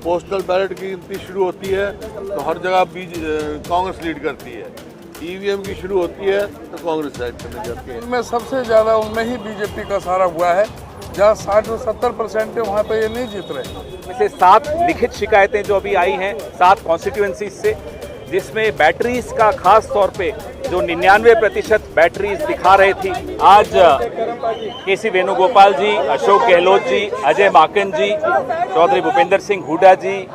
Postal ballot की गिनती शुरू होती है तो हर जगह कांग्रेस लीड करती है, ईवीएम की शुरू होती है तो कांग्रेस साइड करने जाती है। इनमें सबसे ज़्यादा उनमें ही बीजेपी का सहारा हुआ है, जहाँ 60 से 70% है वहाँ पे ये नहीं जीत रहे। से 7 लिखित शिकायतें जो अभी आई हैं 7 कॉन्स्टिट्यूएंसीज से, जिसमें बैटरीज का खास तौर पे जो 99% बैटरीज दिखा रही थी। आज केसी वेणुगोपाल जी, अशोक गहलोत जी, अजय माकन जी, चौधरी भूपेंद्र सिंह हुड्डा जी,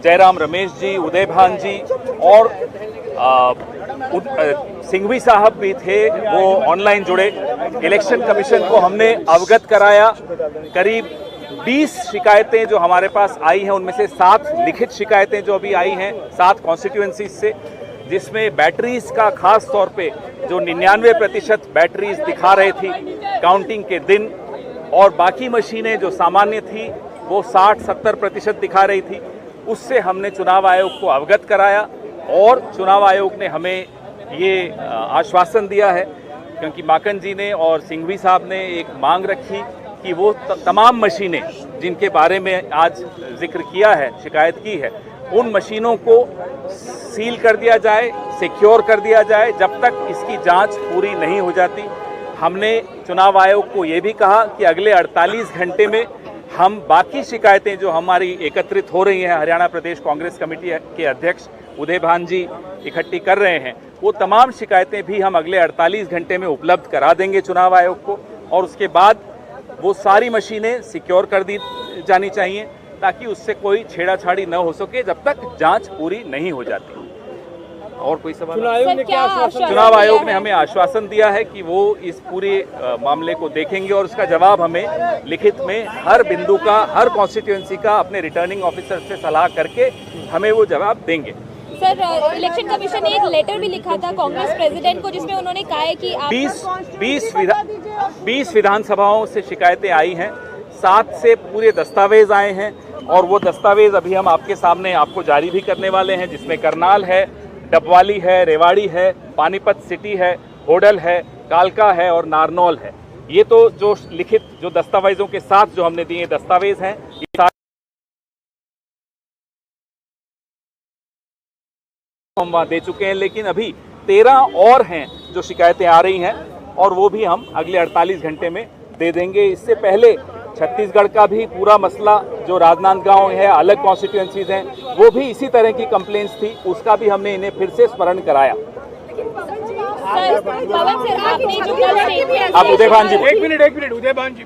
जयराम रमेश जी, उदय भान जी और सिंघवी साहब भी थे, वो ऑनलाइन जुड़े। इलेक्शन कमीशन को हमने अवगत कराया। करीब 20 शिकायतें जो हमारे पास आई हैं, उनमें से 7 लिखित शिकायतें जो अभी आई हैं 7 कॉन्स्टिट्यूएंसीज से, जिसमें बैटरीज का खास तौर पे जो 99% बैटरीज दिखा रही थी काउंटिंग के दिन, और बाकी मशीनें जो सामान्य थी वो 60-70% दिखा रही थी। उससे हमने चुनाव आयोग को अवगत कराया और चुनाव आयोग ने हमें ये आश्वासन दिया है, क्योंकि माकन जी ने और सिंघवी साहब ने एक मांग रखी कि वो तमाम मशीनें जिनके बारे में आज जिक्र किया है, शिकायत की है, उन मशीनों को सील कर दिया जाए, सिक्योर कर दिया जाए जब तक इसकी जांच पूरी नहीं हो जाती। हमने चुनाव आयोग को ये भी कहा कि अगले 48 घंटे में हम बाकी शिकायतें जो हमारी एकत्रित हो रही हैं, हरियाणा प्रदेश कांग्रेस कमेटी के अध्यक्ष उदय भान जी इकट्ठी कर रहे हैं, वो तमाम शिकायतें भी हम अगले 48 घंटे में उपलब्ध करा देंगे चुनाव आयोग को, और उसके बाद वो सारी मशीनें सिक्योर कर दी जानी चाहिए ताकि उससे कोई छेड़ाछाड़ी न हो सके जब तक जांच पूरी नहीं हो जाती। और कोई सवाल? चुनाव आयोग ने हमें आश्वासन दिया है कि वो इस पूरे मामले को देखेंगे और उसका जवाब हमें लिखित में हर बिंदु का, हर कॉन्स्टिट्यूएंसी का अपने रिटर्निंग ऑफिसर से सलाह करके हमें वो जवाब देंगे। सर, इलेक्शन कमीशन ने एक लेटर भी लिखा था कांग्रेस प्रेसिडेंट को, जिसमें उन्होंने कहा है कि 20 विधानसभाओं से शिकायतें आई हैं, 7 से पूरे दस्तावेज आए हैं, और वो दस्तावेज अभी हम आपके सामने आपको जारी भी करने वाले हैं, जिसमें करनाल है, डबवाली है, रेवाड़ी है, पानीपत सिटी है, होडल है, कालका है और नारनौल है। ये तो जो लिखित जो दस्तावेजों के साथ जो हमने दिए दस्तावेज हैं, ये हम वहाँ दे चुके हैं, लेकिन अभी 13 और हैं जो शिकायतें आ रही हैं, और वो भी हम अगले 48 घंटे में दे देंगे। इससे पहले छत्तीसगढ़ का भी पूरा मसला जो राजनांदगांव है, अलग कॉन्स्टिट्यूएंसीज हैं, वो भी इसी तरह की कंप्लेंट्स थी, उसका भी हमने इन्हें फिर से स्मरण कराया। आप उदय भान जी, एक मिनट उदय भान जी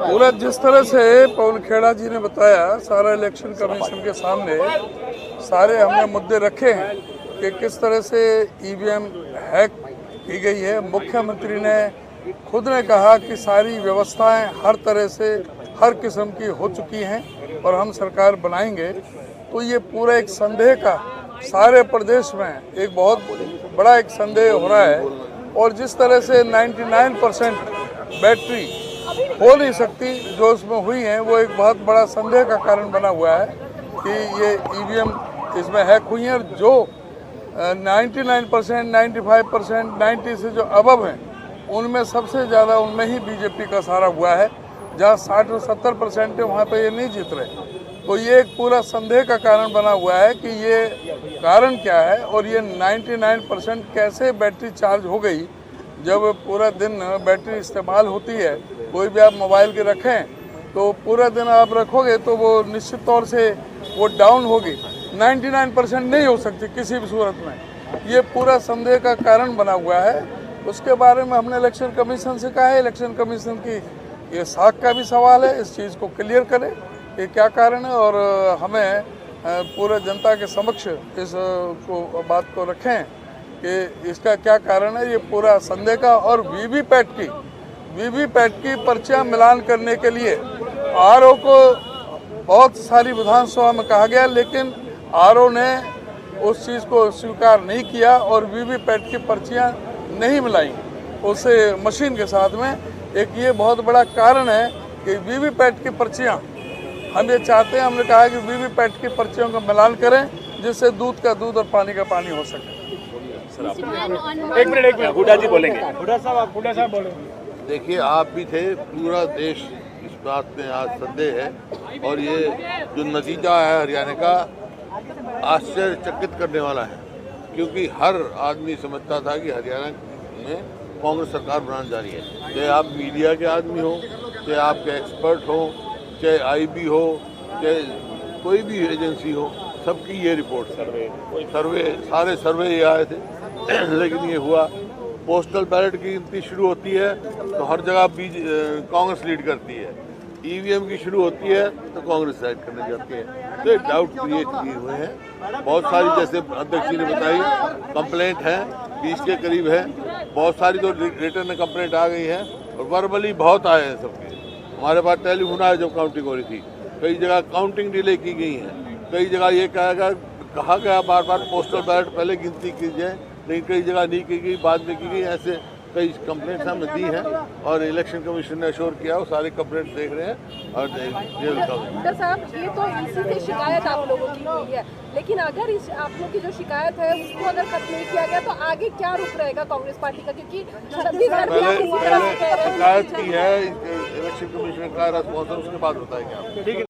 पूरा जिस तरह से पवन खेड़ा जी ने बताया, सारा इलेक्शन कमीशन के सामने सारे हमने मुद्दे रखे हैं कि किस तरह से ईवीएम हैक की गई है। मुख्यमंत्री ने खुद ने कहा कि सारी व्यवस्थाएं हर तरह से हर किस्म की हो चुकी हैं और हम सरकार बनाएंगे। तो ये पूरा एक संदेह का सारे प्रदेश में एक बहुत बड़ा एक संदेह हो रहा है, और जिस तरह से 99% बैटरी हो नहीं सकती जो उसमें हुई है, वो एक बहुत बड़ा संदेह का कारण बना हुआ है कि ये ईवीएम इसमें हैक हुई है। और जो 99%, 95%, 90 से जो अबव हैं, उनमें सबसे ज़्यादा उनमें ही बीजेपी का सहारा हुआ है, जहाँ 60 से 70% है वहाँ पे ये नहीं जीत रहे। तो ये एक पूरा संदेह का कारण बना हुआ है कि ये कारण क्या है, और ये 99% कैसे बैटरी चार्ज हो गई। जब पूरा दिन बैटरी इस्तेमाल होती है, कोई भी आप मोबाइल के रखें तो पूरा दिन आप रखोगे तो वो निश्चित तौर से वो डाउन होगी, 99% नहीं हो सकती किसी भी सूरत में। ये पूरा संदेह का कारण बना हुआ है। उसके बारे में हमने इलेक्शन कमीशन से कहा है, इलेक्शन कमीशन की ये साख का भी सवाल है, इस चीज़ को क्लियर करें कि क्या कारण है, और हमें पूरे जनता के समक्ष इस बात को रखें कि इसका क्या कारण है। ये पूरा संदेह का, और वीवीपैट की पर्चियाँ मिलान करने के लिए आरओ को बहुत सारी विधानसभा में कहा गया, लेकिन आरओ ने उस चीज़ को स्वीकार नहीं किया और वीवीपैट की पर्चियाँ नहीं मिलाई उस मशीन के साथ में। एक ये बहुत बड़ा कारण है कि वीवीपैट की पर्चियाँ हम ये चाहते हैं, हमने कहा है कि वीवीपैट की पर्चियों का मिलान करें जिससे दूध का दूध और पानी का पानी हो सके। एक मिनट हुड्डा जी बोलेंगे। हुड्डा साहब बोलेंगे। देखिए, आप भी थे, पूरा देश इस बात में आज संदेह है और ये जो नतीजा है हरियाणा का आश्चर्यचकित करने वाला है, क्योंकि हर आदमी समझता था कि हरियाणा में कांग्रेस सरकार बनाने जा रही है। चाहे आप मीडिया के आदमी हो, चाहे आपके एक्सपर्ट हो, चाहे आईबी हो, चाहे कोई भी एजेंसी हो, सबकी ये रिपोर्ट सर्वे सारे सर्वे ये आए थे लेकिन ये हुआ। पोस्टल बैलेट की गिनती शुरू होती है तो हर जगह कांग्रेस लीड करती है, ईवीएम की शुरू होती है तो कांग्रेस साइड करने जाती है। तो ये डाउट क्रिएट किए हुए हैं बहुत सारी, जैसे अध्यक्ष जी ने बताई कंप्लेंट है 20 के करीब है, बहुत सारी तो रिटर्न कंप्लेंट आ गई है और वर्बली बहुत आए हैं सबके। हमारे पास टेलीफोन आया जब काउंटिंग हो रही थी, कई जगह काउंटिंग डिले की गई है, कई जगह ये कहा गया बार बार पोस्टल बैलेट पहले गिनती की जाए, लेकिन कई जगह नहीं की गई, बाद में की गई। ऐसे कई कंप्लेंट्स हमने दी हैं और इलेक्शन कमीशन ने अश्योर किया, वो सारे कंप्लेंट देख रहे हैं और जेल का। डॉक्टर साहब, ये तो इसी से शिकायत आप लोगों की हुई है, लेकिन अगर इस आप लोग की जो शिकायत है उसको अगर खत्म नहीं किया गया तो आगे क्या रुख रहेगा कांग्रेस पार्टी का? क्योंकि छत्तीसगढ़ में पहले शिकायत की है, इलेक्शन कमीशन का रेस्पॉन्स उसके बाद बताएंगे आप। ठीक है।